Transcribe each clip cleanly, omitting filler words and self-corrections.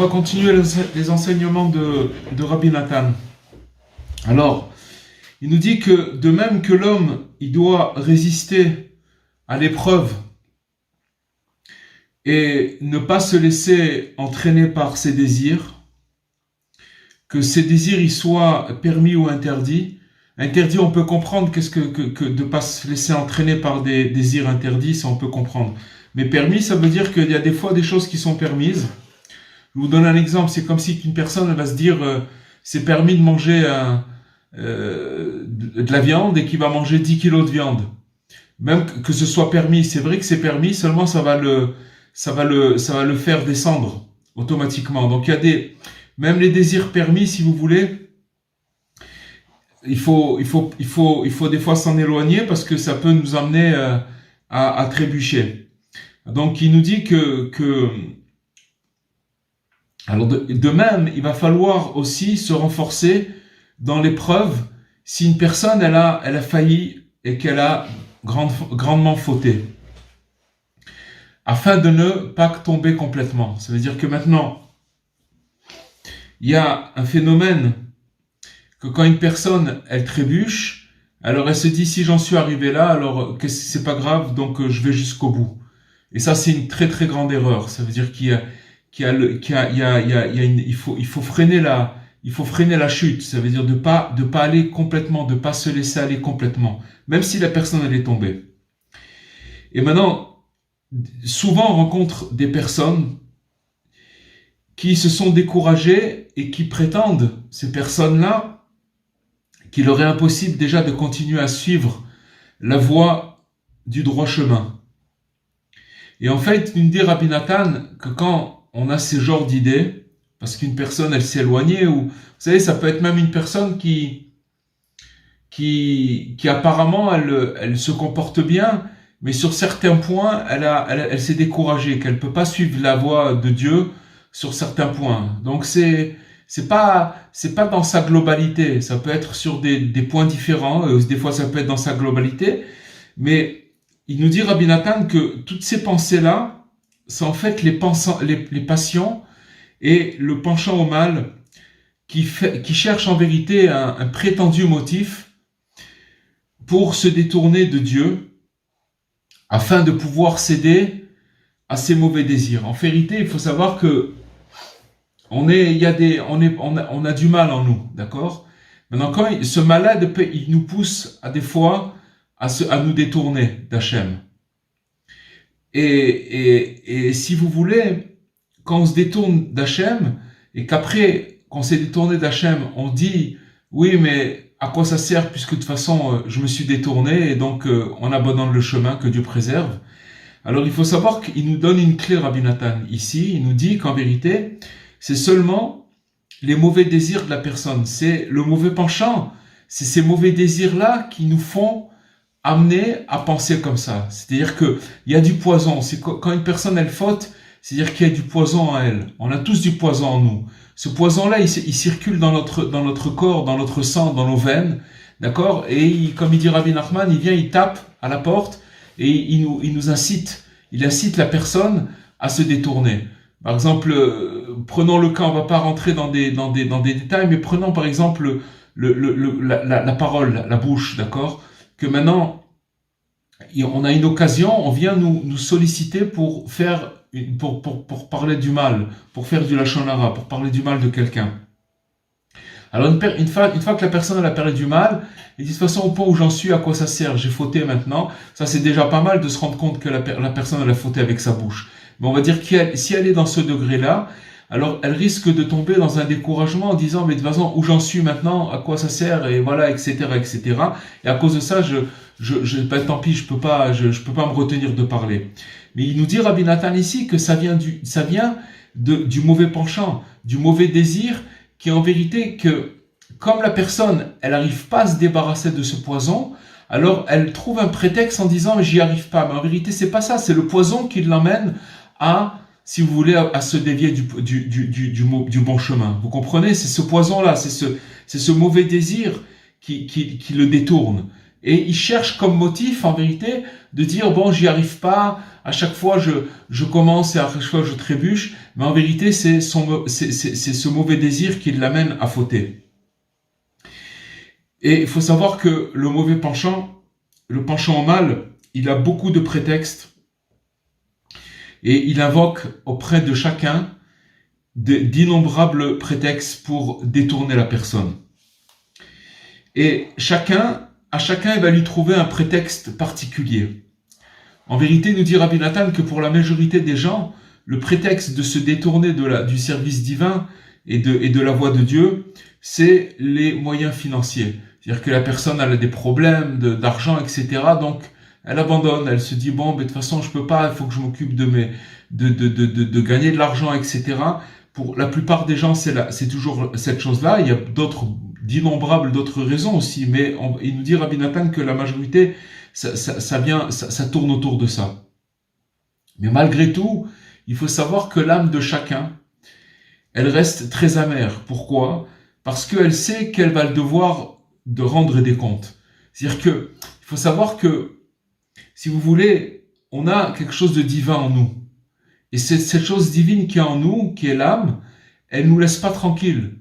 va continuer les enseignements de Rabbi Nathan. Alors, il nous dit que de même que l'homme, il doit résister à l'épreuve et ne pas se laisser entraîner par ses désirs, que ses désirs ils soient permis ou interdits. Interdit, on peut comprendre qu'est-ce que de ne pas se laisser entraîner par des désirs interdits, ça on peut comprendre. Mais permis, ça veut dire qu'il y a des fois des choses qui sont permises. Je vous donne un exemple, c'est comme si une personne elle va se dire c'est permis de manger de la viande et qu'il va manger 10 kilos de viande. Même que ce soit permis, c'est vrai que c'est permis, seulement ça va le faire descendre automatiquement. Donc il y a même les désirs permis, si vous voulez, il faut des fois s'en éloigner parce que ça peut nous amener à trébucher. Donc il nous dit alors de même, il va falloir aussi se renforcer dans l'épreuve si une personne elle a failli et qu'elle a grandement fauté, afin de ne pas tomber complètement. Ça veut dire que maintenant, il y a un phénomène que quand une personne elle trébuche, alors elle se dit si j'en suis arrivé là, alors que c'est pas grave, donc je vais jusqu'au bout. Et ça c'est une très très grande erreur. Ça veut dire il faut freiner la chute. Ça veut dire de pas aller complètement, de pas se laisser aller complètement, même si la personne elle est tombée. Et maintenant, souvent on rencontre des personnes qui se sont découragées et qui prétendent, ces personnes-là, qu'il leur est impossible déjà de continuer à suivre la voie du droit chemin. Et en fait, il nous dit Rabbi Nathan que quand on a ce genre d'idées, parce qu'une personne elle s'est éloignée, ou vous savez, ça peut être même une personne qui apparemment elle se comporte bien, mais sur certains points elle s'est découragée, qu'elle peut pas suivre la voie de Dieu sur certains points. Donc c'est pas dans sa globalité, ça peut être sur des points différents, des fois ça peut être dans sa globalité, mais il nous dit Rabbi Nathan que toutes ces pensées-là, c'est en fait les passions et le penchant au mal qui cherchent en vérité un prétendu motif pour se détourner de Dieu afin de pouvoir céder à ses mauvais désirs. En vérité, il faut savoir que on a du mal en nous, d'accord? Maintenant, quand ce malade, il nous pousse à des fois à nous détourner d'Hachem. Et si vous voulez, quand on se détourne d'Hachem, et qu'après, quand on s'est détourné d'Hachem, on dit, oui, mais à quoi ça sert, puisque de toute façon, je me suis détourné, et donc on abandonne le chemin, que Dieu préserve. Alors il faut savoir qu'il nous donne une clé, Rabbi Nathan. Ici, il nous dit qu'en vérité, c'est seulement les mauvais désirs de la personne. C'est le mauvais penchant. C'est ces mauvais désirs-là qui nous font amener à penser comme ça. C'est-à-dire que il y a du poison. C'est quand une personne elle faute, c'est-à-dire qu'il y a du poison en elle. On a tous du poison en nous. Ce poison-là, il circule dans notre corps, dans notre sang, dans nos veines, d'accord? Et comme il dit Rabbi Nachman, il vient, il tape à la porte et il nous incite. Il incite la personne à se détourner. Par exemple, prenons le cas, on va pas rentrer dans des détails, mais prenons par exemple la parole, la bouche, d'accord? Que maintenant, on a une occasion, on vient nous solliciter pour parler du mal, pour faire du lachon hara, pour parler du mal de quelqu'un. Alors une fois que la personne elle a parlé du mal, il dit de toute façon au point où j'en suis, à quoi ça sert? J'ai fauté maintenant. Ça c'est déjà pas mal de se rendre compte que la personne elle a fauté avec sa bouche. Mais on va dire que si elle est dans ce degré-là, alors elle risque de tomber dans un découragement en disant mais de toute façon où j'en suis maintenant, à quoi ça sert, et voilà, etc., etc. Et à cause de ça, tant pis, je peux pas me retenir de parler. Mais il nous dit Rabbi Nathan ici que ça vient du mauvais penchant, du mauvais désir, qui en vérité que comme la personne elle n'arrive pas à se débarrasser de ce poison, alors elle trouve un prétexte en disant mais j'y arrive pas. Mais en vérité c'est pas ça, c'est le poison qui l'emmène à, si vous voulez, à se dévier du bon chemin. Vous comprenez? C'est ce poison-là, c'est ce mauvais désir qui le détourne. Et il cherche comme motif, en vérité, de dire, bon, j'y arrive pas, à chaque fois je commence et à chaque fois je trébuche, mais en vérité, c'est ce mauvais désir qui l'amène à fauter. Et il faut savoir que le mauvais penchant, le penchant au mal, il a beaucoup de prétextes et il invoque auprès de chacun d'innombrables prétextes pour détourner la personne. Et à chacun, il va lui trouver un prétexte particulier. En vérité, nous dit Rabbi Nathan que pour la majorité des gens, le prétexte de se détourner du service divin et de la voie de Dieu, c'est les moyens financiers. C'est-à-dire que la personne elle a des problèmes d'argent, etc. Donc, elle abandonne, elle se dit, bon, mais de toute façon, je peux pas, il faut que je m'occupe de gagner de l'argent, etc. Pour la plupart des gens, c'est toujours cette chose-là. Il y a d'innombrables d'autres raisons aussi, mais il nous dit Rabbi Nathan que la majorité, ça tourne autour de ça. Mais malgré tout, il faut savoir que l'âme de chacun, elle reste très amère. Pourquoi? Parce qu'elle sait qu'elle va le devoir de rendre des comptes. C'est-à-dire que, il faut savoir que, si vous voulez, on a quelque chose de divin en nous. Et cette chose divine qui est en nous, qui est l'âme, elle nous laisse pas tranquille.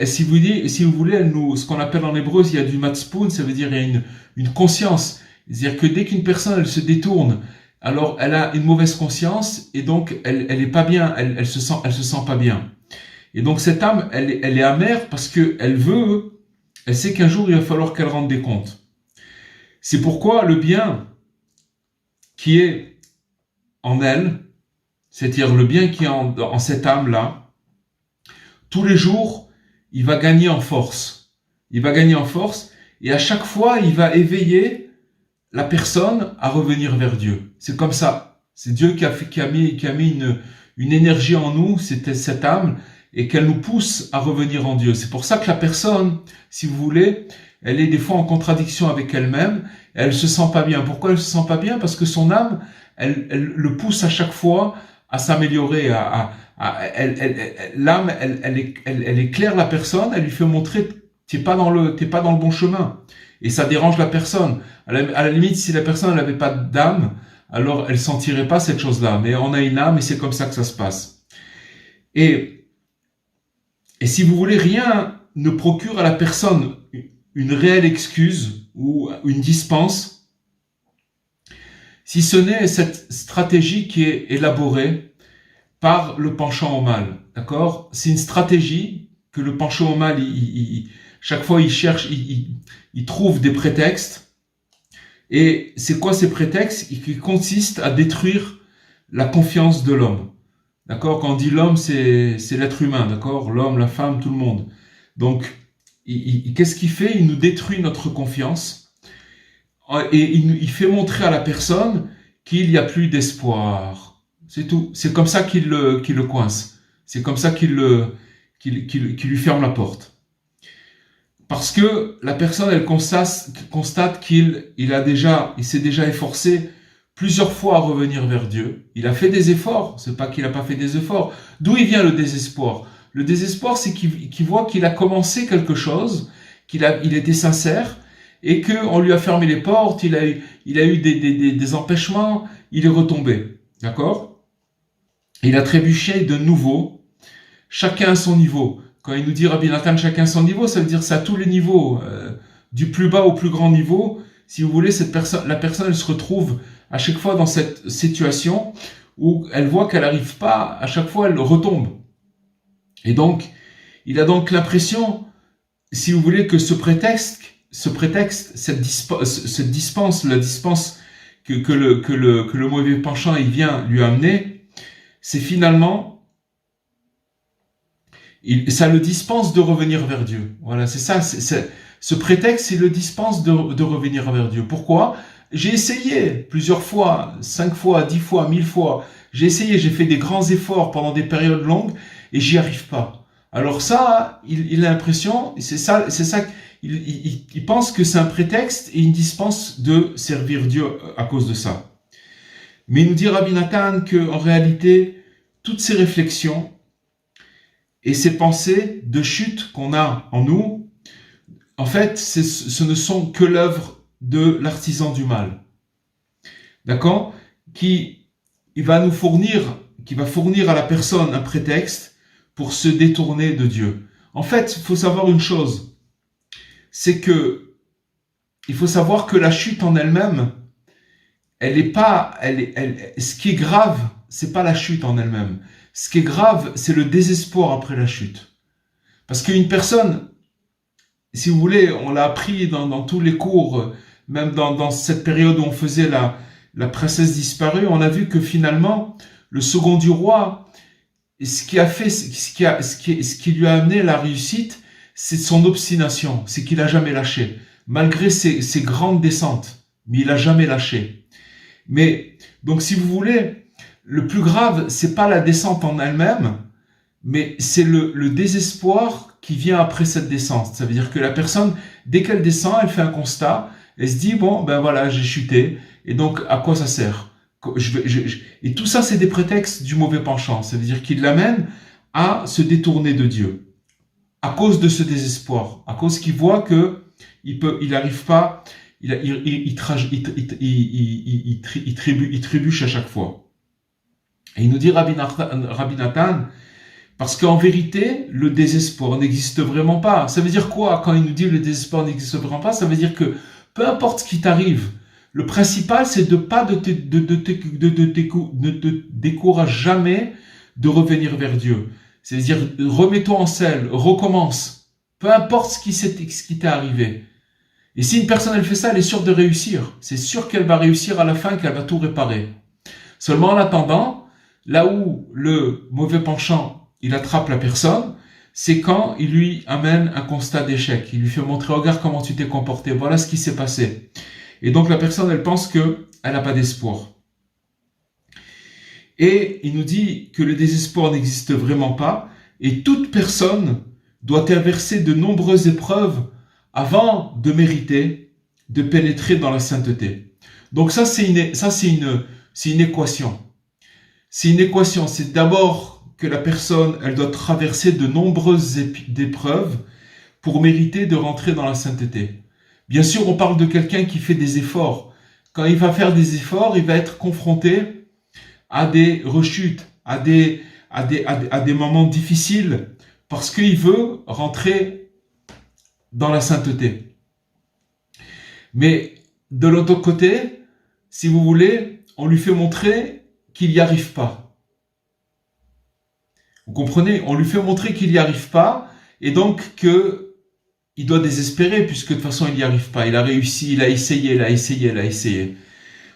Si vous voulez, ce qu'on appelle en hébreu, il y a du matzpoun, ça veut dire il y a une conscience. C'est-à-dire que dès qu'une personne, elle se détourne, alors elle a une mauvaise conscience et donc elle est pas bien, elle se sent pas bien. Et donc cette âme, elle est amère parce que elle sait qu'un jour il va falloir qu'elle rende des comptes. C'est pourquoi le bien qui est en elle, c'est-à-dire le bien qui est en cette âme-là, tous les jours, il va gagner en force. Il va gagner en force et à chaque fois, il va éveiller la personne à revenir vers Dieu. C'est comme ça. C'est Dieu qui a mis une énergie en nous, c'était cette âme, et qu'elle nous pousse à revenir en Dieu. C'est pour ça que la personne, si vous voulez, elle est des fois en contradiction avec elle-même, elle se sent pas bien. Pourquoi elle se sent pas bien? Parce que son âme, elle le pousse à chaque fois à s'améliorer, l'âme, elle éclaire la personne, elle lui fait montrer t'es pas dans le bon chemin. Et ça dérange la personne. À la limite, si la personne n'avait pas d'âme, alors elle sentirait pas cette chose-là. Mais on a une âme et c'est comme ça que ça se passe. Et si vous voulez, rien ne procure à la personne une réelle excuse ou une dispense, si ce n'est cette stratégie qui est élaborée par le penchant au mal. D'accord? C'est une stratégie que le penchant au mal, chaque fois il cherche, il trouve des prétextes. Et c'est quoi ces prétextes? Qui consistent à détruire la confiance de l'homme. D'accord? Quand on dit l'homme, c'est l'être humain, d'accord? L'homme, la femme, tout le monde. Donc, qu'est-ce qu'il fait? Il nous détruit notre confiance et il fait montrer à la personne qu'il n'y a plus d'espoir. C'est tout. C'est comme ça qu'il le coince. C'est comme ça qu'il lui ferme la porte. Parce que la personne, elle constate qu'il s'est déjà efforcé plusieurs fois à revenir vers Dieu. Il a fait des efforts. C'est pas qu'il n'a pas fait des efforts. D'où il vient le désespoir? Le désespoir, c'est qu'il voit qu'il a commencé quelque chose, il était sincère, et qu'on lui a fermé les portes, il a eu des empêchements, il est retombé. D'accord? Il a trébuché de nouveau, chacun à son niveau. Quand il nous dit Rabbi Nathan, chacun à son niveau, ça veut dire ça à tous les niveaux, du plus bas au plus grand niveau. Si vous voulez, la personne, elle se retrouve à chaque fois dans cette situation où elle voit qu'elle n'arrive pas, à chaque fois elle retombe. Et donc, il a donc l'impression, si vous voulez, que ce prétexte, cette dispense, la dispense que le mauvais penchant il vient lui amener, c'est finalement, ça le dispense de revenir vers Dieu. Voilà, c'est ça. Ce prétexte, il le dispense de revenir vers Dieu. Pourquoi? J'ai essayé plusieurs fois, 5 fois, 10 fois, 1000 fois. J'ai essayé, j'ai fait des grands efforts pendant des périodes longues et j'y arrive pas. Alors ça, il a l'impression, c'est ça, il pense que c'est un prétexte et une dispense de servir Dieu à cause de ça. Mais il nous dit Rabbi Nathan que en réalité, toutes ces réflexions et ces pensées de chute qu'on a en nous, en fait, ce ne sont que l'œuvre de l'artisan du mal. D'accord? Qui va fournir à la personne un prétexte pour se détourner de Dieu. En fait, il faut savoir une chose, c'est que il faut savoir que la chute en elle-même, ce qui est grave, c'est pas la chute en elle-même. Ce qui est grave, c'est le désespoir après la chute. Parce qu'une personne, si vous voulez, on l'a appris dans tous les cours, même dans cette période où on faisait la princesse disparue, on a vu que finalement, le second du roi, ce qui lui a amené la réussite, c'est son obstination, c'est qu'il a jamais lâché. Malgré ses grandes descentes, mais il a jamais lâché. Mais, donc si vous voulez, le plus grave, c'est pas la descente en elle-même, mais c'est le désespoir qui vient après cette descente. Ça veut dire que la personne, dès qu'elle descend, elle fait un constat, elle se dit, bon, ben voilà, j'ai chuté, et donc à quoi ça sert? Et tout ça, c'est des prétextes du mauvais penchant. Ça veut dire qu'il l'amène à se détourner de Dieu. À cause de ce désespoir, à cause qu'il voit que il n'arrive pas, il trébuche à chaque fois. Et il nous dit Rabbi Nathan, parce qu'en vérité, le désespoir n'existe vraiment pas. Ça veut dire quoi quand il nous dit le désespoir n'existe vraiment pas? Ça veut dire que peu importe ce qui t'arrive, le principal c'est de ne te décourage jamais de revenir vers Dieu. C'est-à-dire, remets-toi en selle, recommence. Peu importe ce qui t'est arrivé. Et si une personne, elle fait ça, elle est sûre de réussir. C'est sûr qu'elle va réussir à la fin, qu'elle va tout réparer. Seulement en attendant, là où le mauvais penchant, il attrape la personne, c'est quand il lui amène un constat d'échec. Il lui fait montrer, regarde comment tu t'es comporté, voilà ce qui s'est passé. Et donc la personne, elle pense qu'elle n'a pas d'espoir. Et il nous dit que le désespoir n'existe vraiment pas, et toute personne doit traverser de nombreuses épreuves avant de mériter de pénétrer dans la sainteté. Donc ça, c'est une équation. C'est une équation. C'est d'abord que la personne, elle doit traverser de nombreuses épreuves pour mériter de rentrer dans la sainteté. Bien sûr, on parle de quelqu'un qui fait des efforts. Quand il va faire des efforts, il va être confronté à des rechutes, à des moments difficiles, parce qu'il veut rentrer dans la sainteté. Mais de l'autre côté, si vous voulez, on lui fait montrer qu'il n'y arrive pas. Vous comprenez? On lui fait montrer qu'il n'y arrive pas, et donc qu'il doit désespérer, puisque de toute façon il n'y arrive pas. Il a réussi, il a essayé.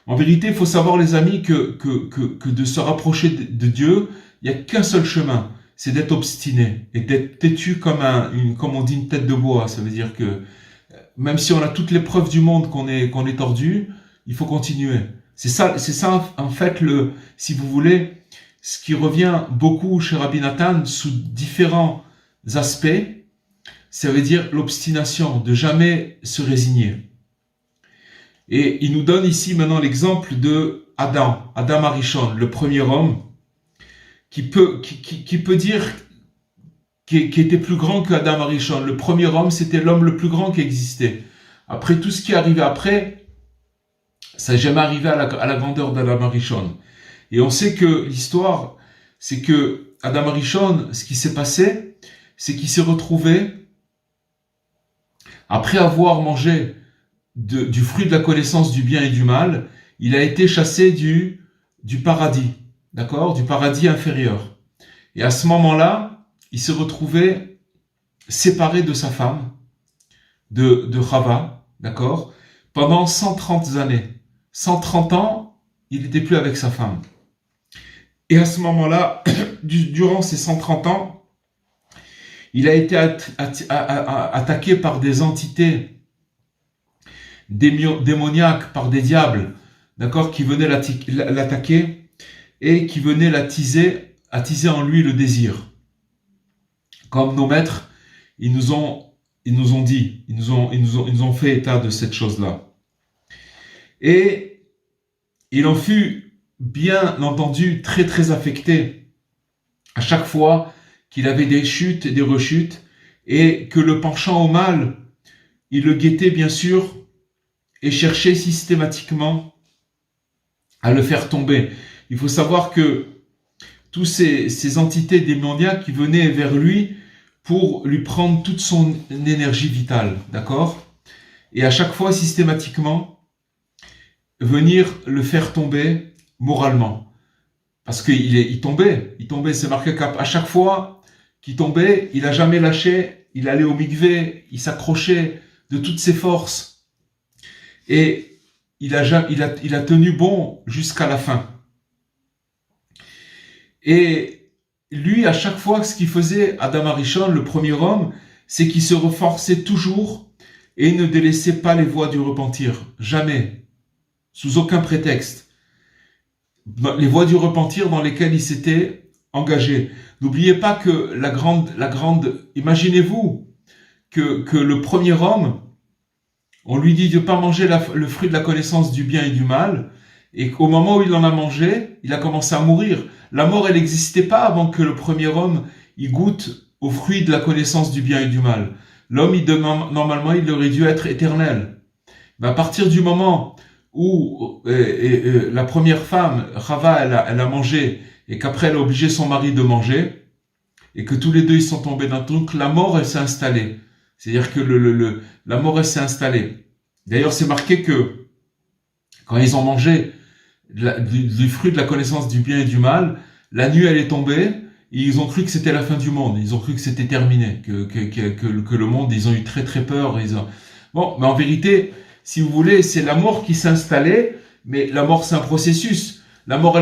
En vérité, il faut savoir, les amis, que de se rapprocher de Dieu, il n'y a qu'un seul chemin, c'est d'être obstiné et d'être têtu comme on dit, une tête de bois. Ça veut dire que même si on a toutes les preuves du monde qu'on est tordu, il faut continuer. C'est ça en fait, si vous voulez, ce qui revient beaucoup chez Rabbi Nathan sous différents aspects, ça veut dire l'obstination, de jamais se résigner. Et il nous donne ici maintenant l'exemple de Adam Arishon, le premier homme, qui peut dire qui était plus grand que Adam Arishon. Le premier homme, c'était l'homme le plus grand qui existait. Après, tout ce qui est arrivé après, ça n'est jamais arrivé à la grandeur d'Adam Arishon. Et on sait que l'histoire, c'est que Adam Arishon, ce qui s'est passé, c'est qu'il s'est retrouvé, après avoir mangé du fruit de la connaissance du bien et du mal, il a été chassé du paradis, d'accord, du paradis inférieur. Et à ce moment-là, il s'est retrouvé séparé de sa femme, de Chava, d'accord, pendant 130 années. 130 ans, il n'était plus avec sa femme. Et à ce moment-là, durant ces 130 ans, il a été attaqué par des entités démoniaques, par des diables, d'accord, qui venaient l'attaquer et qui venaient attiser en lui le désir. Comme nos maîtres, ils nous ont fait état de cette chose-là. Et il en fut bien entendu très très affecté à chaque fois qu'il avait des chutes et des rechutes, et que le penchant au mal, il le guettait bien sûr et cherchait systématiquement à le faire tomber. Il faut savoir que tous ces entités démoniaques qui venaient vers lui pour lui prendre toute son énergie vitale, d'accord? Et à chaque fois, systématiquement, venir le faire tomber moralement. Parce qu'il tombait, c'est marqué qu'à chaque fois qu'il tombait, il a jamais lâché, il allait au mikvé, il s'accrochait de toutes ses forces. Et il a tenu bon jusqu'à la fin. Et lui, à chaque fois, ce qu'il faisait, Adam Arishon, le premier homme, c'est qu'il se renforçait toujours et ne délaissait pas les voies du repentir. Jamais. Sous aucun prétexte. Les voies du repentir dans lesquelles il s'était engagé. N'oubliez pas que imaginez-vous que le premier homme, on lui dit de ne pas manger le fruit de la connaissance du bien et du mal, et qu'au moment où il en a mangé, il a commencé à mourir. La mort, elle n'existait pas avant que le premier homme, il goûte au fruit de la connaissance du bien et du mal. L'homme, normalement, il aurait dû être éternel. Mais à partir du moment où la première femme, Chava, elle a mangé, et qu'après elle a obligé son mari de manger, et que tous les deux ils sont tombés dans le truc, la mort, elle s'est installée. C'est-à-dire que la mort, elle s'est installée. D'ailleurs, c'est marqué que quand ils ont mangé du fruit de la connaissance du bien et du mal, la nuit, elle est tombée, et ils ont cru que c'était la fin du monde. Ils ont cru que c'était terminé, que le monde, ils ont eu très très peur. Bon, mais en vérité, si vous voulez, c'est la mort qui s'est installée, mais la mort, c'est un processus. La mort,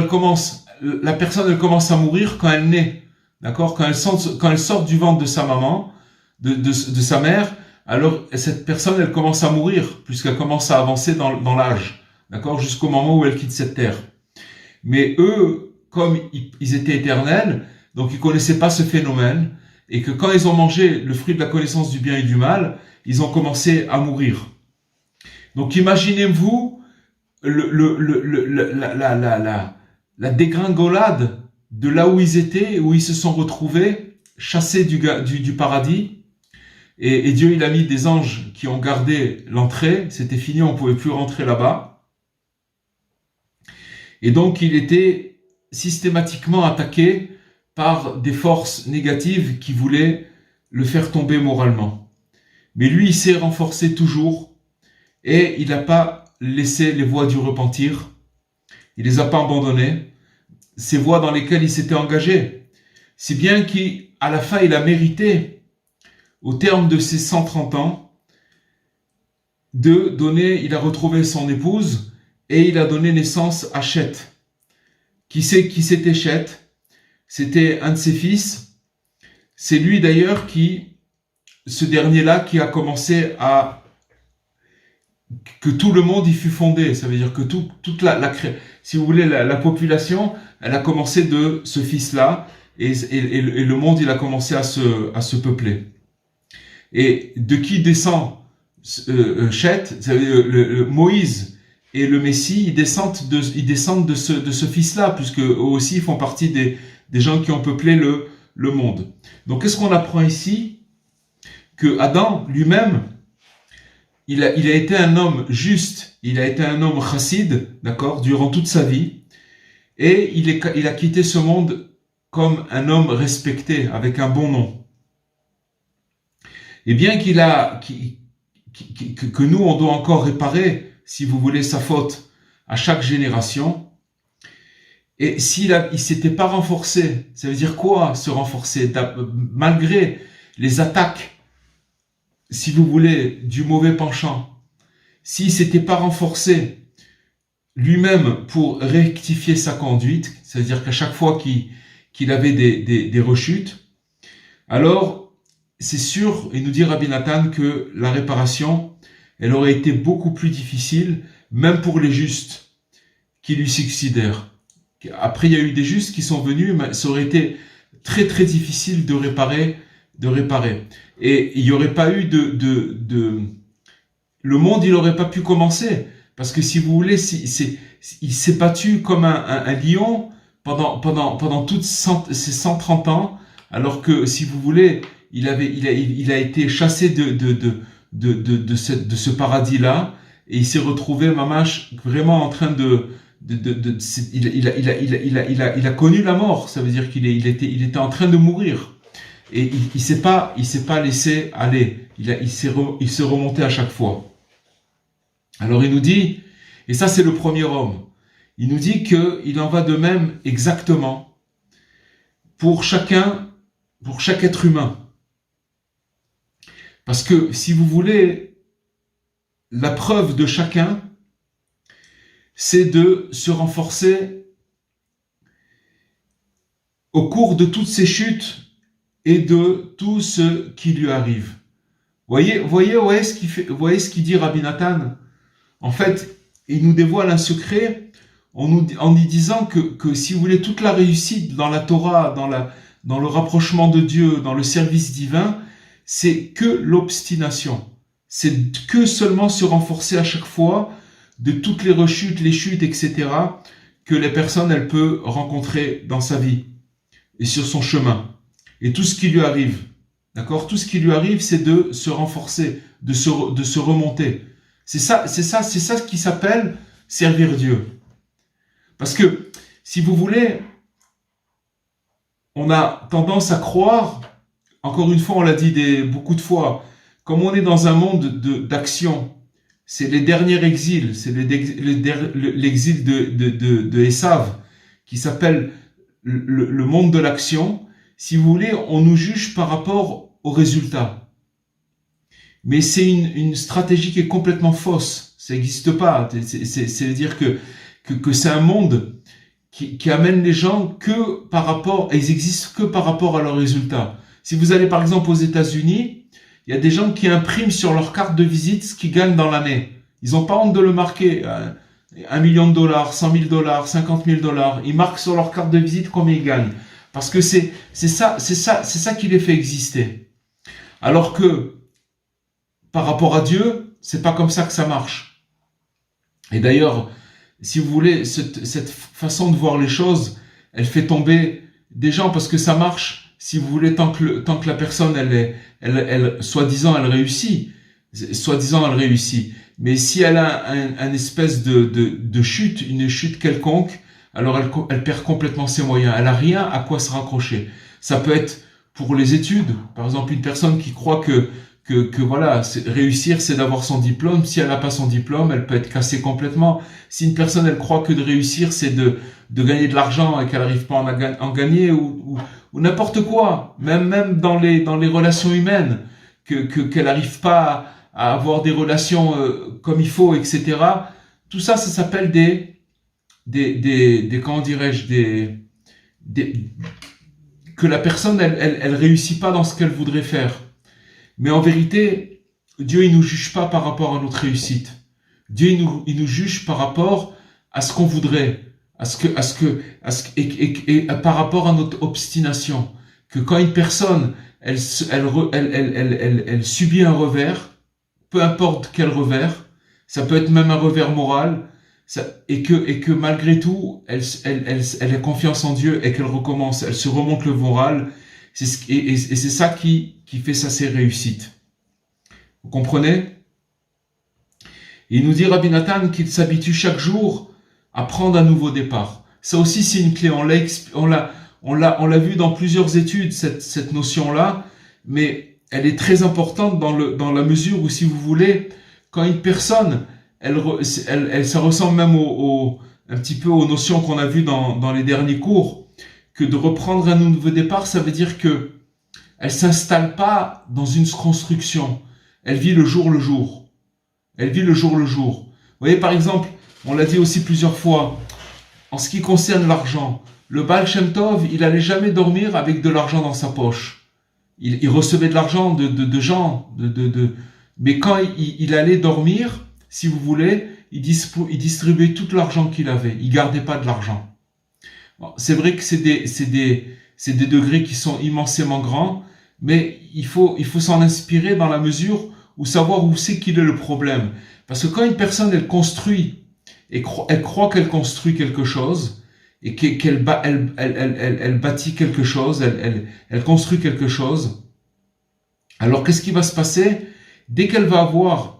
la personne, elle commence à mourir quand elle naît. D'accord? Quand elle sort du ventre de sa maman, de sa mère, alors cette personne, elle commence à mourir, puisqu'elle commence à avancer dans l'âge. D'accord? Jusqu'au moment où elle quitte cette terre. Mais eux, comme ils étaient éternels, donc ils connaissaient pas ce phénomène, et que quand ils ont mangé le fruit de la connaissance du bien et du mal, ils ont commencé à mourir. Donc imaginez-vous la dégringolade de là où ils étaient, où ils se sont retrouvés, chassés du paradis, et Dieu il a mis des anges qui ont gardé l'entrée, c'était fini, on pouvait plus rentrer là-bas. Et donc il était systématiquement attaqué par des forces négatives qui voulaient le faire tomber moralement. Mais lui, il s'est renforcé toujours, et il n'a pas laissé les voies du repentir, il les a pas abandonnées, ces voies dans lesquelles il s'était engagé. Si bien qu'à la fin, il a mérité, au terme de ses 130 ans, il a retrouvé son épouse, et il a donné naissance à Chet. Qui c'était Chet? C'était un de ses fils. C'est lui d'ailleurs ce dernier-là, qui a commencé que tout le monde y fut fondé. Ça veut dire que toute si vous voulez, la population, elle a commencé de ce fils-là, et le monde, il a commencé à se peupler. Et de qui descend Chet? Moïse et le Messie, ils descendent de ce fils-là, puisque eux aussi font partie des gens qui ont peuplé le monde. Donc, qu'est-ce qu'on apprend ici? Que Adam lui-même, il a été un homme juste, il a été un homme chassid, d'accord, durant toute sa vie, et il a quitté ce monde comme un homme respecté, avec un bon nom. Et bien que nous, on doit encore réparer, si vous voulez, sa faute à chaque génération, et il s'était pas renforcé, ça veut dire quoi, se renforcer, malgré les attaques, si vous voulez, du mauvais penchant, s'il s'était pas renforcé lui-même pour rectifier sa conduite, c'est-à-dire qu'à chaque fois qu'il avait des rechutes, alors c'est sûr, et nous dit Rabbi Nathan, que la réparation, elle aurait été beaucoup plus difficile, même pour les justes qui lui succédèrent. Après, il y a eu des justes qui sont venus, mais ça aurait été très très difficile de réparer. Et il n'y aurait pas eu le monde, il n'aurait pas pu commencer. Parce que si vous voulez, il s'est battu comme un lion pendant toutes ces 130 ans, alors que, si vous voulez, il a été chassé de ce paradis-là, et il s'est retrouvé, Mamash, vraiment en train il a connu la mort. Ça veut dire il était en train de mourir. Et il s'est pas laissé aller. Il s'est remonté à chaque fois. Alors il nous dit, et ça c'est le premier homme, il nous dit qu'il en va de même exactement pour chaque être humain. Parce que si vous voulez, la preuve de chacun, c'est de se renforcer au cours de toutes ces chutes et de tout ce qui lui arrive. Voyez ce qu'il dit Rabbi Nathan. En fait, il nous dévoile un secret en nous disant que si vous voulez toute la réussite dans la Torah, dans le rapprochement de Dieu, dans le service divin, c'est que l'obstination. C'est que seulement se renforcer à chaque fois de toutes les rechutes, les chutes, etc. que les personnes elles peuvent rencontrer dans sa vie et sur son chemin. Et tout ce qui lui arrive. D'accord? Tout ce qui lui arrive, c'est de se renforcer, de se remonter. C'est ça qui s'appelle servir Dieu. Parce que, si vous voulez, on a tendance à croire, encore une fois, on l'a dit beaucoup de fois, comme on est dans un monde d'action, c'est les derniers exils, c'est l'exil de Esav, qui s'appelle le monde de l'action. Si vous voulez, on nous juge par rapport aux résultats. Mais c'est une stratégie qui est complètement fausse. Ça n'existe pas. C'est-à-dire que c'est un monde qui amène les gens ils existent que par rapport à leurs résultats. Si vous allez par exemple aux États-Unis, il y a des gens qui impriment sur leur carte de visite ce qu'ils gagnent dans l'année. Ils n'ont pas honte de le marquer. $1 million, $100 000, $50 000. Ils marquent sur leur carte de visite combien ils gagnent. Parce que c'est ça qui les fait exister. Alors que, par rapport à Dieu, c'est pas comme ça que ça marche. Et d'ailleurs, si vous voulez, cette façon de voir les choses, elle fait tomber des gens parce que ça marche, si vous voulez, tant que la personne, soi-disant, elle réussit. Soi-disant, elle réussit. Mais si elle a un espèce de chute, une chute quelconque, alors elle perd complètement ses moyens. Elle a rien à quoi se raccrocher. Ça peut être pour les études. Par exemple, une personne qui croit que voilà, réussir, c'est d'avoir son diplôme. Si elle n'a pas son diplôme, elle peut être cassée complètement. Si une personne, elle croit que de réussir, c'est de gagner de l'argent et qu'elle n'arrive pas à en gagner ou n'importe quoi. Même dans les relations humaines, qu'elle n'arrive pas à avoir des relations comme il faut, etc. Tout ça, ça s'appelle comment dirais-je, que la personne, elle réussit pas dans ce qu'elle voudrait faire. Mais en vérité, Dieu, il nous juge pas par rapport à notre réussite. Dieu, il nous juge par rapport à ce qu'on voudrait, et par rapport à notre obstination. Que quand une personne, elle subit un revers, peu importe quel revers, ça peut être même un revers moral, et que malgré tout, elle a confiance en Dieu et qu'elle recommence, elle se remonte le moral, et c'est ça qui fait sa réussite. Vous comprenez? Et il nous dit Rabbi Nathan qu'il s'habitue chaque jour à prendre un nouveau départ. Ça aussi c'est une clé, on l'a vu dans plusieurs études cette notion-là, mais elle est très importante dans la mesure où, si vous voulez, quand une personne ça ressemble même un petit peu aux notions qu'on a vues dans les derniers cours, que de reprendre un nouveau départ, ça veut dire que elle s'installe pas dans une construction. Elle vit le jour le jour. Elle vit le jour le jour. Vous voyez, par exemple, on l'a dit aussi plusieurs fois, en ce qui concerne l'argent, le Baal Shem Tov, il allait jamais dormir avec de l'argent dans sa poche. Il recevait de l'argent de gens, mais quand il allait dormir, si vous voulez, il distribuait tout l'argent qu'il avait. Il gardait pas de l'argent. Bon, c'est vrai que c'est des degrés qui sont immensément grands, mais il faut s'en inspirer dans la mesure où savoir où c'est qu'il est le problème. Parce que quand une personne, elle construit, et elle croit qu'elle construit quelque chose, et qu'elle bâtit quelque chose, elle construit quelque chose, alors qu'est-ce qui va se passer? Dès qu'elle va avoir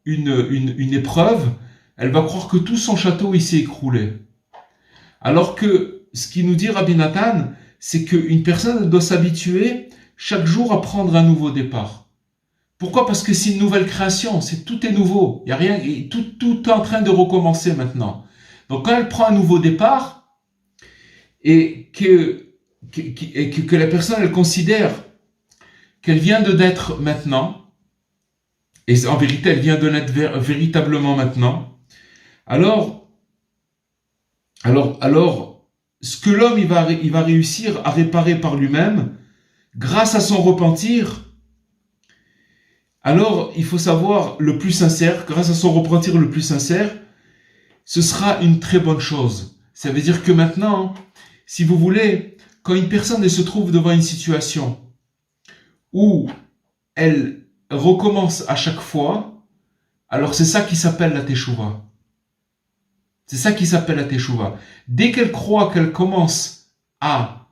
une épreuve, elle va croire que tout son château il s'est écroulé. Alors que ce qui nous dit Rabbi Nathan, c'est qu'une personne doit s'habituer chaque jour à prendre un nouveau départ. Pourquoi? Parce que c'est une nouvelle création, tout est nouveau, il y a rien, tout est en train de recommencer maintenant. Donc quand elle prend un nouveau départ et que la personne elle considère qu'elle vient de naître maintenant, et en vérité elle vient de naître véritablement maintenant, alors ce que l'homme il va réussir à réparer par lui-même, grâce à son repentir, alors il faut savoir le plus sincère, grâce à son repentir le plus sincère, ce sera une très bonne chose. Ça veut dire que maintenant, si vous voulez, quand une personne elle se trouve devant une situation où elle recommence à chaque fois, alors c'est ça qui s'appelle la teshuva. C'est ça qui s'appelle la teshuva. Dès qu'elle croit qu'elle commence à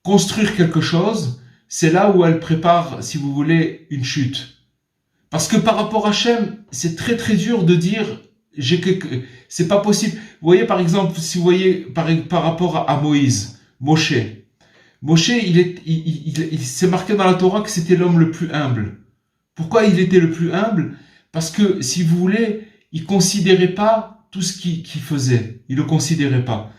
construire quelque chose, c'est là où elle prépare, si vous voulez, une chute. Parce que par rapport à Hachem, c'est très très dur de dire, c'est pas possible. Vous voyez par exemple, si vous voyez par rapport à Moïse, Moshe, il s'est marqué dans la Torah que c'était l'homme le plus humble. Pourquoi il était le plus humble? Parce que, si vous voulez, il considérait pas tout ce qu'il faisait. Il le considérait pas.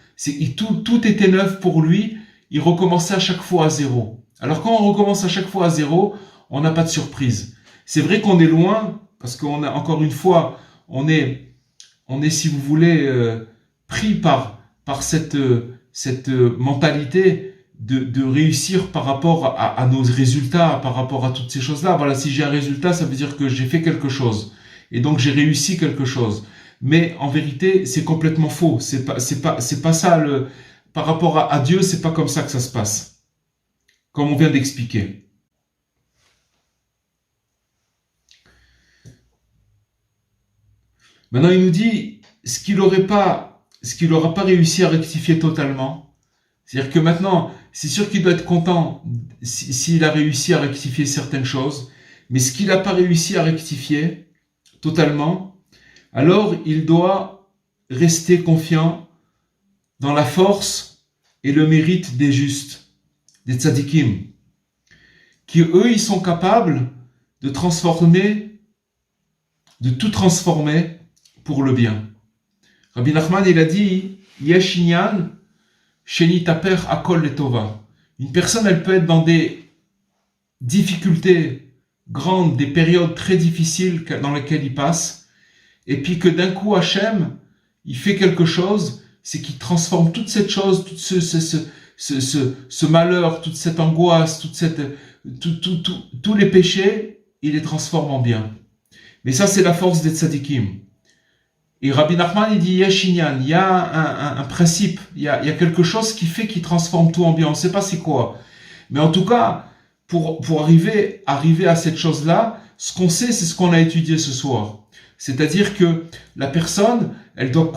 Tout était neuf pour lui. Il recommençait à chaque fois à zéro. Alors quand on recommence à chaque fois à zéro, on n'a pas de surprise. C'est vrai qu'on est loin, parce qu'on a, encore une fois, on est, si vous voulez, pris par cette mentalité de réussir par rapport à nos résultats, par rapport à toutes ces choses-là. Voilà, si j'ai un résultat, ça veut dire que j'ai fait quelque chose. Et donc j'ai réussi quelque chose. Mais en vérité, c'est complètement faux. C'est pas ça par rapport à Dieu, c'est pas comme ça que ça se passe. Comme on vient d'expliquer. Maintenant, il nous dit ce qu'il n'aura pas réussi à rectifier totalement. C'est-à-dire que maintenant, c'est sûr qu'il doit être content s'il a réussi à rectifier certaines choses, mais ce qu'il n'a pas réussi à rectifier totalement, alors il doit rester confiant dans la force et le mérite des justes, des tzadikim, qui eux, ils sont capables de tout transformer pour le bien. Rabbi Nachman, il a dit, Yesh inyan sheni taper akol letova. Une personne, elle peut être dans des difficultés grandes, des périodes très difficiles dans lesquelles il passe, et puis que d'un coup, Hachem, il fait quelque chose, c'est qu'il transforme toute cette chose, tout ce malheur, toute cette angoisse, tous les péchés, il les transforme en bien. Mais ça, c'est la force des tzadikim. Et Rabbi Nachman, il dit, Yesh inyan, il y a un principe, il y a quelque chose qui fait qu'il transforme tout en bien. On ne sait pas c'est quoi. Mais en tout cas, pour arriver à cette chose-là, ce qu'on sait, c'est ce qu'on a étudié ce soir. C'est-à-dire que la personne, elle doit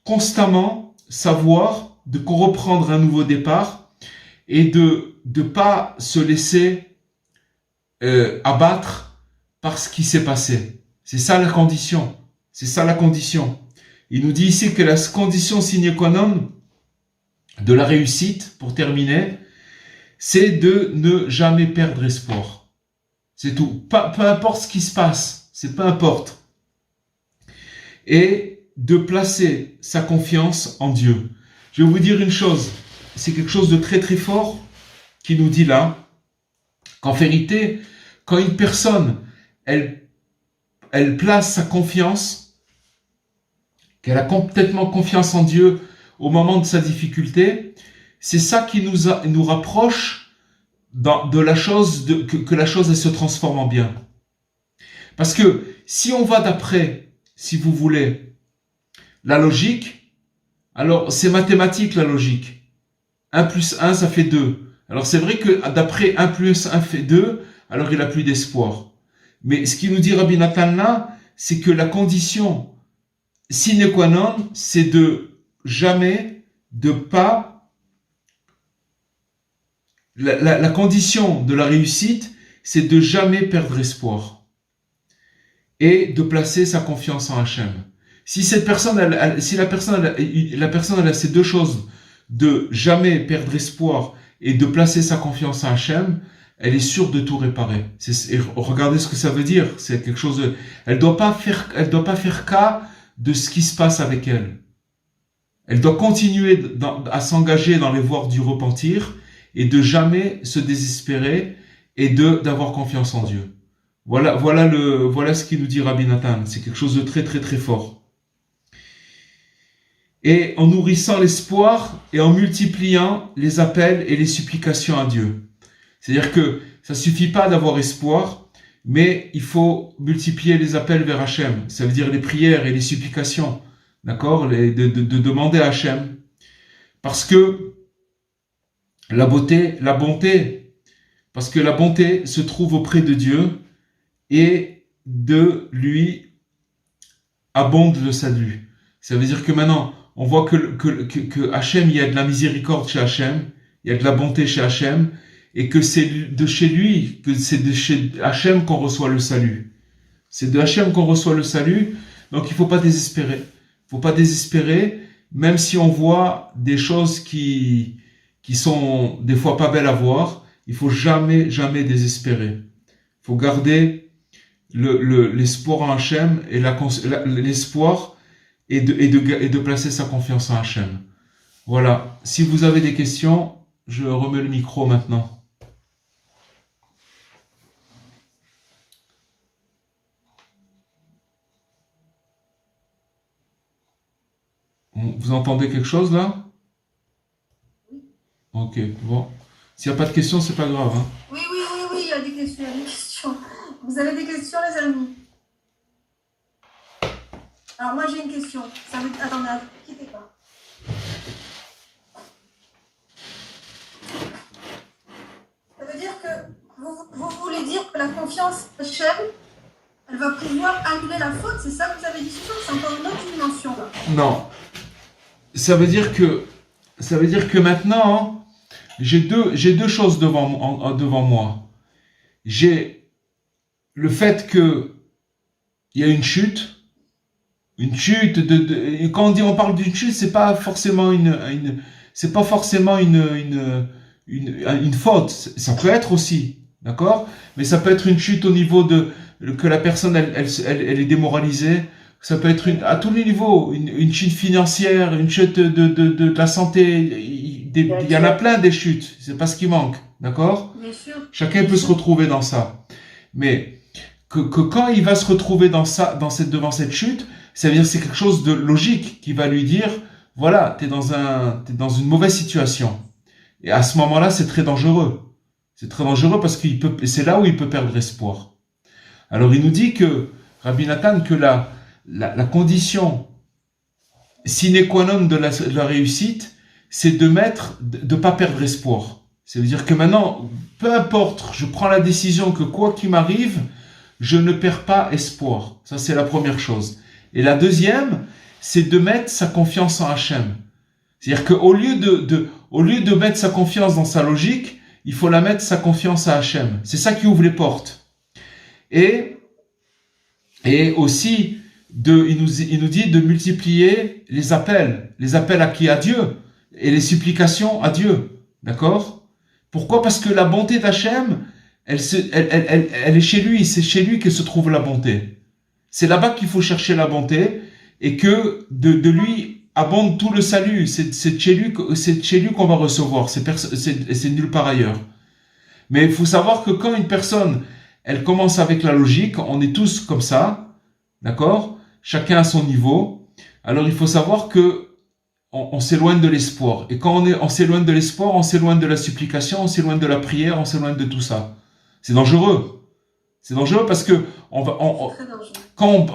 constamment savoir de reprendre un nouveau départ et de pas se laisser abattre par ce qui s'est passé. C'est ça la condition. C'est ça la condition. Il nous dit ici que la condition sine qua non de la réussite, pour terminer, c'est de ne jamais perdre espoir. C'est tout. Peu importe ce qui se passe, c'est peu importe. Et de placer sa confiance en Dieu. Je vais vous dire une chose, c'est quelque chose de très très fort qui nous dit là, qu'en vérité, quand une personne, elle place sa confiance, qu'elle a complètement confiance en Dieu au moment de sa difficulté, c'est ça qui nous rapproche de la chose, que la chose elle se transforme en bien. Parce que si on va d'après, si vous voulez, la logique, alors c'est mathématique la logique. 1 plus 1, ça fait 2. Alors c'est vrai que d'après 1 plus 1 fait 2, alors il n'a plus d'espoir. Mais ce qui nous dit Rabbi Nathan là, c'est que la condition sine qua non, c'est de jamais, de pas... La condition de la réussite, c'est de jamais perdre espoir. et de placer sa confiance en Hachem. Si cette personne, si la personne, elle a ces deux choses, de jamais perdre espoir et de placer sa confiance en Hachem, elle est sûre de tout réparer. Et regardez ce que ça veut dire. C'est quelque chose de, elle doit pas faire cas de ce qui se passe avec elle. Elle doit continuer à s'engager dans les voies du repentir et de jamais se désespérer et d'avoir confiance en Dieu. Voilà ce qu'il nous dit Rabbi Nathan. C'est quelque chose de très très très fort. Et en nourrissant l'espoir et en multipliant les appels et les supplications à Dieu. C'est-à-dire que ça suffit pas d'avoir espoir, mais il faut multiplier les appels vers Hachem. Ça veut dire les prières et les supplications. D'accord? De demander à Hachem. Parce que la bonté, parce que la bonté se trouve auprès de Dieu et de lui abonde le salut. Ça veut dire que maintenant, on voit que Hachem, il y a de la miséricorde chez Hachem, il y a de la bonté chez Hachem, et que c'est de chez lui, que c'est de chez Hachem qu'on reçoit le salut. C'est de Hachem qu'on reçoit le salut, donc il faut pas désespérer. Il faut pas désespérer, même si on voit des choses qui sont des fois pas belles à voir, il faut jamais désespérer. Il faut garder l'espoir en Hachem et l'espoir et de placer sa confiance en Hachem. Voilà. Si vous avez des questions, je remets le micro maintenant. Vous entendez quelque chose là? Ok, bon. S'il n'y a pas de questions, c'est pas grave. Hein. Oui, il y a des questions, Vous avez des questions, les amis? Alors, moi, j'ai une question. Attendez, ne quittez pas. Ça veut dire que vous voulez dire que la confiance en Hachem, elle va pouvoir annuler la faute? C'est ça que vous avez dit ce soir? C'est encore une autre dimension, là. Non. Ça veut dire que maintenant, j'ai deux choses devant moi. J'ai le fait que il y a une chute quand on parle d'une chute, c'est pas forcément une faute. Ça peut être aussi, d'accord? Mais ça peut être une chute au niveau que la personne elle est démoralisée. Ça peut être à tous les niveaux, une chute financière, une chute de la santé. Il y en a plein des chutes. C'est pas ce qui manque, d'accord? Bien sûr. Chacun peut se retrouver dans ça. Mais que quand il va se retrouver devant cette chute, ça veut dire que c'est quelque chose de logique qui va lui dire, voilà, t'es dans une mauvaise situation. Et à ce moment-là, c'est très dangereux. C'est très dangereux parce c'est là où il peut perdre espoir. Alors il nous dit que, Rabbi Nathan, que la condition sine qua non de la réussite, c'est de pas perdre espoir. Ça veut dire que maintenant, peu importe, je prends la décision que quoi qu'il m'arrive, je ne perds pas espoir. Ça, c'est la première chose. Et la deuxième, c'est de mettre sa confiance en Hachem. C'est-à-dire qu'au lieu de mettre sa confiance dans sa logique, il faut la mettre sa confiance à Hachem. C'est ça qui ouvre les portes. Et aussi, il nous dit de multiplier les appels à qui? À Dieu. Et les supplications à Dieu. D'accord? Pourquoi? Parce que la bonté d'Hachem, elle est chez lui, c'est chez lui que se trouve la bonté. C'est là-bas qu'il faut chercher la bonté et que de lui abonde tout le salut. C'est chez lui qu'on va recevoir. C'est nulle part ailleurs. Mais il faut savoir que quand une personne, elle commence avec la logique, on est tous comme ça, d'accord? Chacun à son niveau. Alors il faut savoir que on s'éloigne de l'espoir. Et quand on s'éloigne de l'espoir, on s'éloigne de la supplication, on s'éloigne de la prière, on s'éloigne de tout ça. C'est dangereux. C'est dangereux parce que quand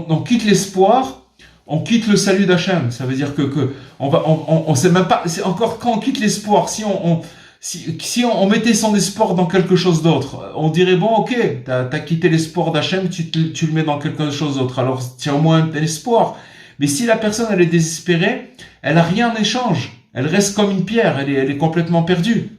on quitte l'espoir, on quitte le salut d'Hachem. Ça veut dire que on sait même pas. C'est encore quand on quitte l'espoir. Si on mettait son espoir dans quelque chose d'autre, on dirait bon, ok, t'as quitté l'espoir d'Hachem, tu le mets dans quelque chose d'autre. Alors tu as au moins un espoir. Mais si la personne elle est désespérée, elle a rien en échange. Elle reste comme une pierre. Elle est complètement perdue.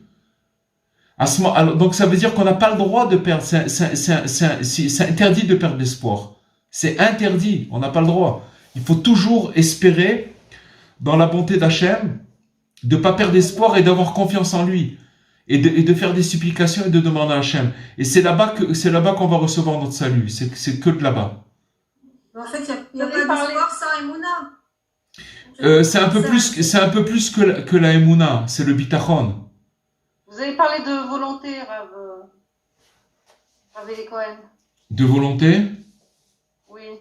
Alors, donc ça veut dire qu'on n'a pas le droit de perdre, c'est interdit de perdre l'espoir. C'est interdit, on n'a pas le droit. Il faut toujours espérer dans la bonté d'Hachem, de ne pas perdre espoir et d'avoir confiance en lui. Et de faire des supplications et de demander à Hachem. Et c'est là-bas qu'on va recevoir notre salut. C'est que de là-bas. En fait, il n'y a pas d'espoir sans Emouna. C'est un peu plus que la Emouna. C'est le bitachon. Vous avez parlé de volonté, Rav Eli Cohen. De volonté? Oui.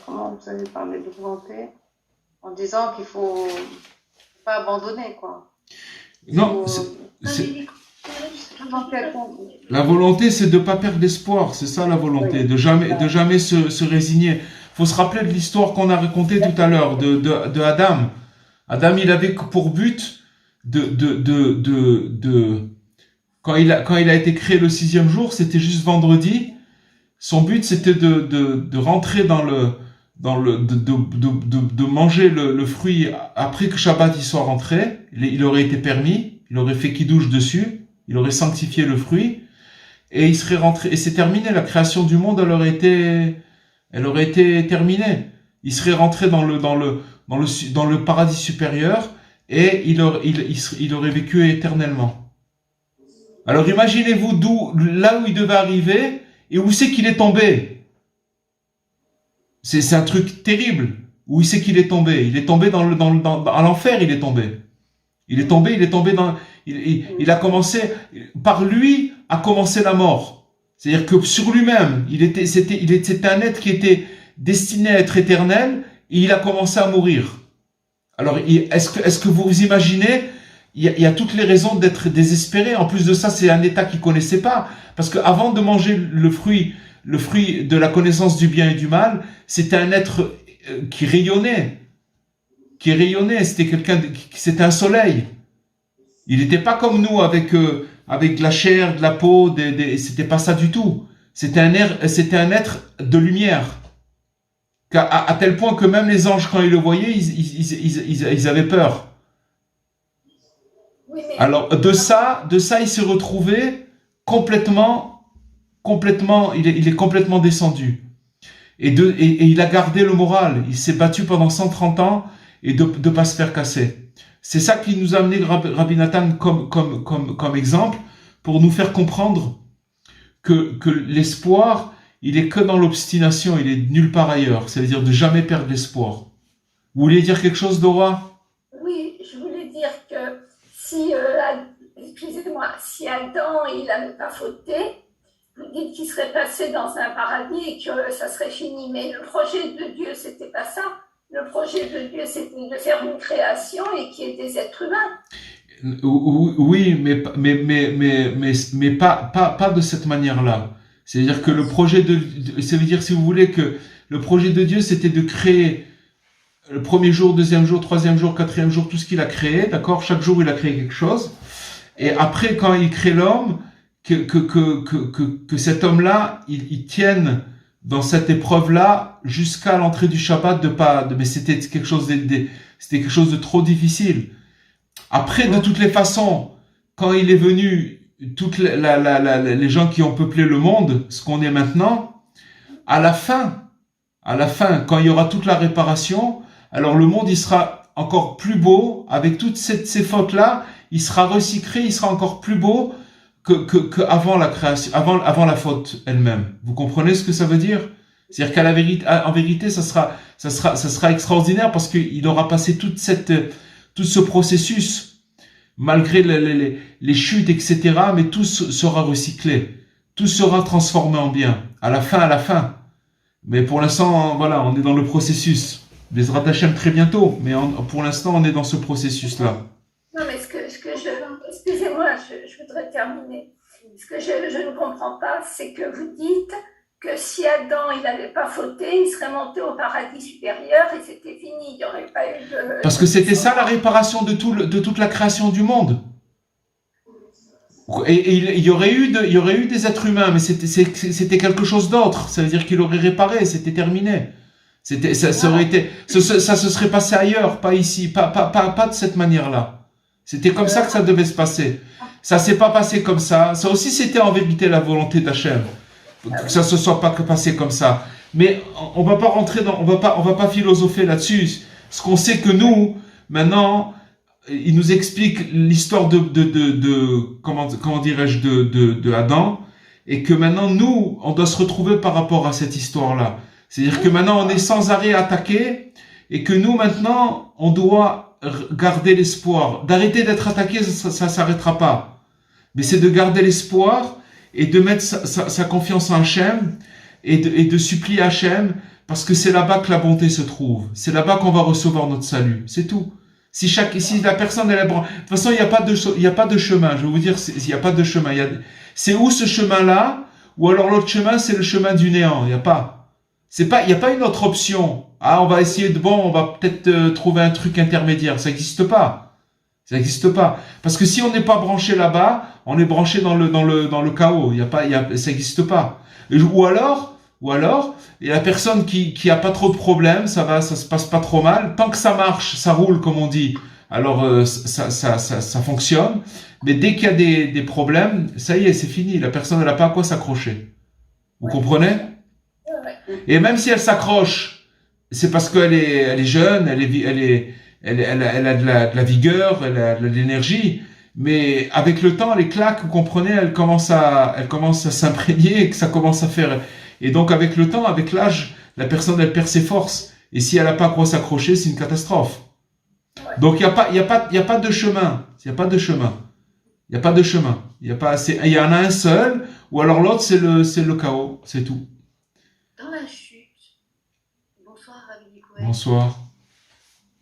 Comment vous avez parlé de volonté? En disant qu'il faut pas abandonner, quoi. Non, la volonté, c'est de ne pas perdre d'espoir. C'est ça la volonté, de jamais se résigner. Il faut se rappeler de l'histoire qu'on a racontée tout à l'heure de Adam. Adam, il avait pour but quand il a été créé le 6e jour, c'était juste vendredi. Son but, c'était de rentrer de manger le fruit après que Shabbat il soit rentré. Il aurait été permis, il aurait fait kidouche dessus, il aurait sanctifié le fruit et il serait rentré, et c'est terminé. La création du monde, elle aurait été terminée. Il serait rentré dans le paradis supérieur et il aurait vécu éternellement. Alors imaginez-vous là où il devait arriver et où c'est qu'il est tombé. C'est un truc terrible. Où c'est qu'il est tombé? Il est tombé à l'enfer, il est tombé. Il a commencé, par lui a commencé la mort. C'est-à-dire que sur lui-même, c'était un être qui était destiné à être éternel, et il a commencé à mourir. Alors, est-ce que vous vous imaginez, il y a toutes les raisons d'être désespéré. En plus de ça, c'est un état qu'il connaissait pas. Parce que avant de manger le fruit de la connaissance du bien et du mal, c'était un être qui rayonnait. C'était un soleil. Il n'était pas comme nous avec de la chair, de la peau, c'était pas ça du tout. C'était un être de lumière. À tel point que même les anges, quand ils le voyaient, ils avaient peur. Oui, mais... Alors, de ça, il s'est retrouvé complètement, il est complètement descendu. Et il a gardé le moral. Il s'est battu pendant 130 ans et de pas se faire casser. C'est ça qui nous a amené Rabbi Nathan comme exemple pour nous faire comprendre que l'espoir, il est que dans l'obstination, il est nulle part ailleurs. C'est-à-dire de jamais perdre l'espoir. Vous vouliez dire quelque chose, Dora? Oui, je voulais dire que si Adam, il n'avait pas fauté, vous dites qu'il serait passé dans un paradis et que ça serait fini. Mais le projet de Dieu, c'était pas ça. Le projet de Dieu, c'était de faire une création et qu'il y ait des êtres humains. Oui, mais pas de cette manière-là. C'est-à-dire que le projet ça veut dire, si vous voulez, que le projet de Dieu, c'était de créer le premier jour, deuxième jour, troisième jour, quatrième jour, tout ce qu'il a créé, d'accord? Chaque jour, il a créé quelque chose. Et après, quand il crée l'homme, que cet homme-là, il tienne dans cette épreuve-là jusqu'à l'entrée du Shabbat mais c'était quelque chose de trop difficile. Après, de toutes les façons, quand il est venu, les gens qui ont peuplé le monde, ce qu'on est maintenant, à la fin, quand il y aura toute la réparation, alors le monde, il sera encore plus beau, avec toutes ces fautes-là, il sera recyclé, il sera encore plus beau que avant la création, avant la faute elle-même. Vous comprenez ce que ça veut dire? C'est-à-dire en vérité, ça sera extraordinaire parce qu'il aura passé tout ce processus, malgré les chutes, etc., mais tout sera recyclé. Tout sera transformé en bien. À la fin. Mais pour l'instant, voilà, on est dans le processus. Bezrat Hashem très bientôt, mais pour l'instant, on est dans ce processus-là. Non, mais excusez-moi, je voudrais terminer. Ce que je ne comprends pas, c'est que vous dites que si Adam, il n'avait pas fauté, il serait monté au paradis supérieur et c'était fini. Il n'y aurait pas eu de... Parce que c'était ça la réparation de toute la création du monde. Et il y aurait eu des êtres humains, mais c'était quelque chose d'autre. Ça veut dire qu'il aurait réparé, c'était terminé. Ça se serait passé ailleurs, pas ici, pas de cette manière-là. C'était comme ça que ça devait se passer. Ça s'est pas passé comme ça. Ça aussi, c'était en vérité la volonté d'Hachem. que ça se soit pas passé comme ça. Mais on va pas rentrer on va pas philosopher là-dessus. Ce qu'on sait que nous, maintenant, il nous explique l'histoire comment dirais-je, de Adam, et que maintenant, nous, on doit se retrouver par rapport à cette histoire-là. C'est-à-dire que maintenant, on est sans arrêt attaqué, et que nous, maintenant, on doit garder l'espoir. D'arrêter d'être attaqué, ça s'arrêtera pas. Mais c'est de garder l'espoir, et de mettre sa confiance en Hachem, et de supplier Hachem, parce que c'est là-bas que la bonté se trouve. C'est là-bas qu'on va recevoir notre salut. C'est tout. Si la personne elle est de toute façon, il n'y a pas de chemin. Je vais vous dire, il n'y a pas de chemin. C'est où ce chemin-là, ou alors l'autre chemin, c'est le chemin du néant. Il n'y a pas. Il n'y a pas une autre option. Ah, on va essayer on va peut-être trouver un truc intermédiaire. Ça n'existe pas. Ça n'existe pas. Parce que si on n'est pas branché là-bas, on est branché dans le chaos. Ça n'existe pas. Ou alors, et la personne qui a pas trop de problèmes, ça se passe pas trop mal. Tant que ça marche, ça roule, comme on dit, alors ça fonctionne. Mais dès qu'il y a des problèmes, ça y est, c'est fini. La personne, elle a pas à quoi s'accrocher. Vous comprenez? Et même si elle s'accroche, c'est parce qu'elle est jeune, elle a de la vigueur, elle a de l'énergie. Mais avec le temps, les claques, vous comprenez, elles commencent à s'imprégner et que ça commence à faire. Et donc, avec le temps, avec l'âge, la personne, elle perd ses forces. Et si elle n'a pas à quoi s'accrocher, c'est une catastrophe. Donc, il y a pas de chemin. Il y a pas de chemin. Il y a pas de chemin. Il y en a un seul, ou alors l'autre, c'est le chaos. C'est tout. Dans la chute, bonsoir Rabbi Nicolas. Bonsoir.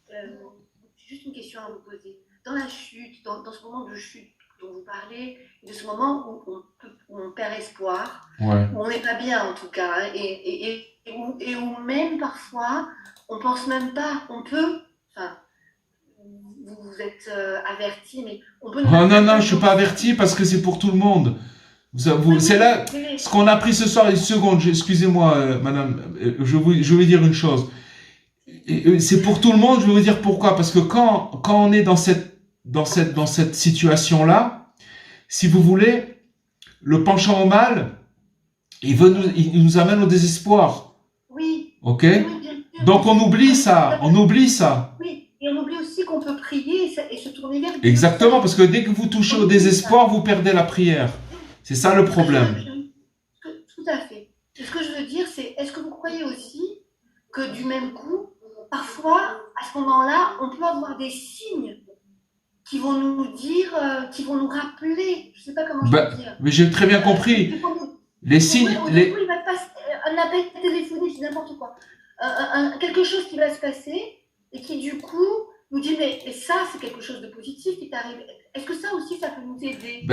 J'ai juste une question à vous poser. Dans la chute, dans ce moment de chute dont vous parlez, de ce moment où on perd espoir, Ouais. où on n'est pas bien en tout cas, hein, et où même parfois, on pense même pas, on peut, enfin, vous êtes averti, mais on peut... Oh non, je suis pas averti parce que c'est pour tout le monde. C'est là, ce qu'on a appris ce soir, une seconde, excusez-moi, madame, je vais dire une chose. C'est pour tout le monde, je vais vous dire pourquoi. Parce que quand on est dans cette situation-là, si vous voulez, le penchant au mal, il nous amène au désespoir. Oui. Ok? Oui, bien sûr. Donc on oublie ça. Oui, et on oublie aussi qu'on peut prier et se tourner vers Dieu. Exactement, parce que dès que vous touchez au désespoir, vous perdez la prière. C'est ça le problème. Tout à fait. Et ce que je veux dire, c'est, est-ce que vous croyez aussi que du même coup, parfois, à ce moment-là, on peut avoir des signes qui vont nous dire, qui vont nous rappeler, je ne sais pas comment je peux dire. Mais j'ai très bien compris. Les signes... Au début, il va se passer un appel téléphonique, n'importe quoi. Quelque chose qui va se passer et qui, du coup, nous dit, mais ça, c'est quelque chose de positif qui t'arrive. Est-ce que ça aussi, ça peut nous aider?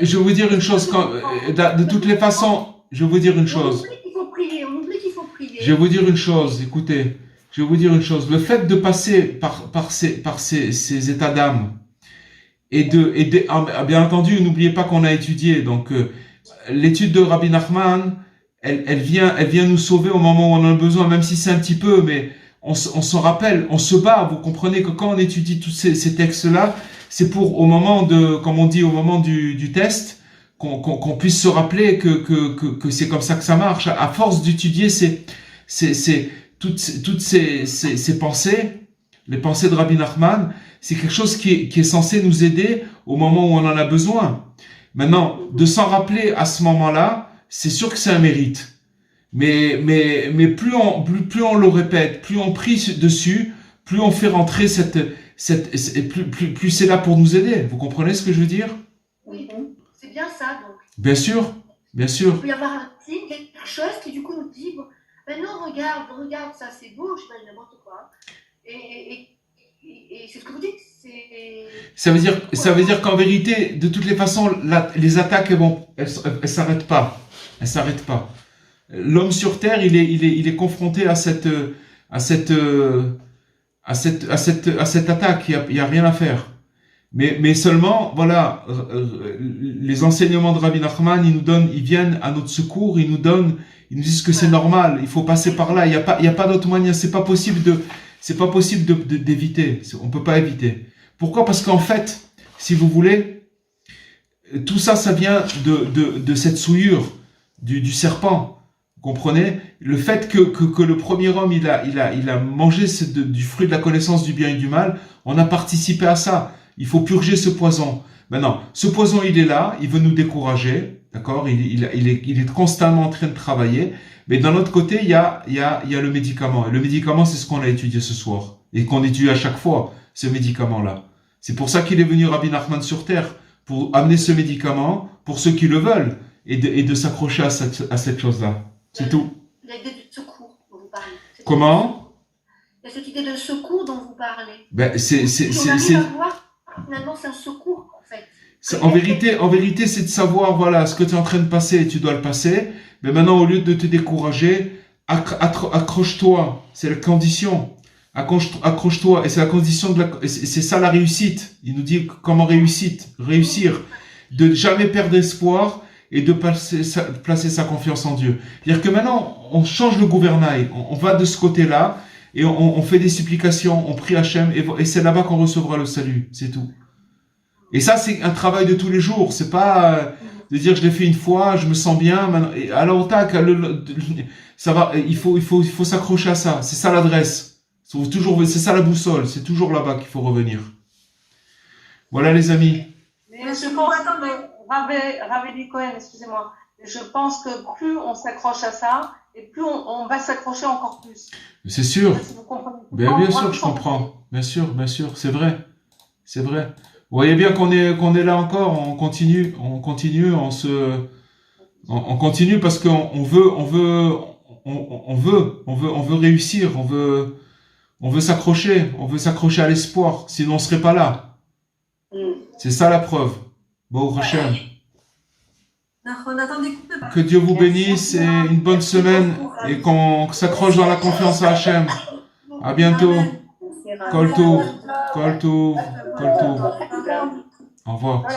Je vais vous dire une chose. De toutes les façons, je vais vous dire une chose. On oublie qu'il faut prier, Je vais vous dire une chose, écoutez. Je vais vous dire une chose. Le fait de passer par ces états d'âme, bien entendu, n'oubliez pas qu'on a étudié. Donc, l'étude de Rabbi Nachman, elle vient nous sauver au moment où on en a besoin, même si c'est un petit peu, mais on s'en rappelle, on se bat. Vous comprenez que quand on étudie tous ces textes-là, c'est pour au moment comme on dit, au moment du test, qu'on puisse se rappeler que c'est comme ça que ça marche. À force d'étudier toutes ces pensées, les pensées de Rabbi Nachman, c'est quelque chose qui est censé nous aider au moment où on en a besoin. Maintenant, de s'en rappeler à ce moment-là, c'est sûr que c'est un mérite. Mais plus on le répète, plus on prie dessus, plus on fait rentrer plus c'est là pour nous aider. Vous comprenez ce que je veux dire? Oui, c'est bien ça, donc. Bien sûr. Il peut y avoir un signe, quelque chose qui du coup nous dit, bon, ben non, regarde, ça c'est beau, je sais pas, n'importe quoi. Et c'est ce que vous dites, c'est... Ça veut dire qu'en vérité, de toutes les façons, les attaques, elles s'arrêtent pas. Elles s'arrêtent pas. L'homme sur terre, il est confronté à cette attaque. Il y a rien à faire. Mais seulement, voilà, les enseignements de Rabbi Nachman, ils viennent à notre secours, ils nous disent que c'est normal, il faut passer par là, il y a pas d'autre moyen, c'est pas possible d'éviter, on peut pas éviter. Pourquoi? Parce qu'en fait, si vous voulez, tout ça vient de cette souillure, du serpent. Vous comprenez? Le fait que le premier homme, il a mangé du fruit de la connaissance du bien et du mal, on a participé à ça. Il faut purger ce poison. Maintenant, ce poison, il est là, il veut nous décourager, d'accord? Il est constamment en train de travailler. Mais d'un autre côté, il y a le médicament. Et le médicament, c'est ce qu'on a étudié ce soir. Et qu'on étudie à chaque fois, ce médicament-là. C'est pour ça qu'il est venu Rabbi Nachman sur Terre, pour amener ce médicament, pour ceux qui le veulent, et de s'accrocher à cette chose-là. C'est tout. L'idée de secours dont vous parlez. Comment? Il y a cette idée de secours dont vous parlez. Ben, On arrive à voir, finalement, c'est un secours, en fait. En vérité, c'est de savoir, voilà, ce que tu es en train de passer, tu dois le passer. Mais maintenant, au lieu de te décourager, accroche-toi. C'est la condition. Accroche-toi. Et c'est la condition c'est ça la réussite. Il nous dit comment réussir. De jamais perdre espoir et de placer sa confiance en Dieu. C'est-à-dire que maintenant, on change le gouvernail. On va de ce côté-là et on fait des supplications, on prie Hachem et c'est là-bas qu'on recevra le salut. C'est tout. Et ça, c'est un travail de tous les jours. C'est pas de dire je l'ai fait une fois, je me sens bien. Maintenant, alors tac, ça va. Il faut s'accrocher à ça. C'est ça l'adresse. C'est ça la boussole. C'est toujours là-bas qu'il faut revenir. Voilà les amis. Mais je pense que Rav Cohen, excusez-moi. Je pense que plus on s'accroche à ça, et plus on va s'accrocher encore plus. C'est sûr. Si vous comprenez. Bien sûr, je comprends. Bien sûr, c'est vrai. C'est vrai. Vous voyez bien qu'on est là encore, on continue, on continue parce qu'on veut réussir, on veut s'accrocher à l'espoir, sinon on serait pas là. C'est ça la preuve. Bon, Hachem. On attend des coupes. Que Dieu vous bénisse et une bonne semaine et qu'on s'accroche dans la confiance à Hachem. À bientôt. Kol Tov. Au revoir.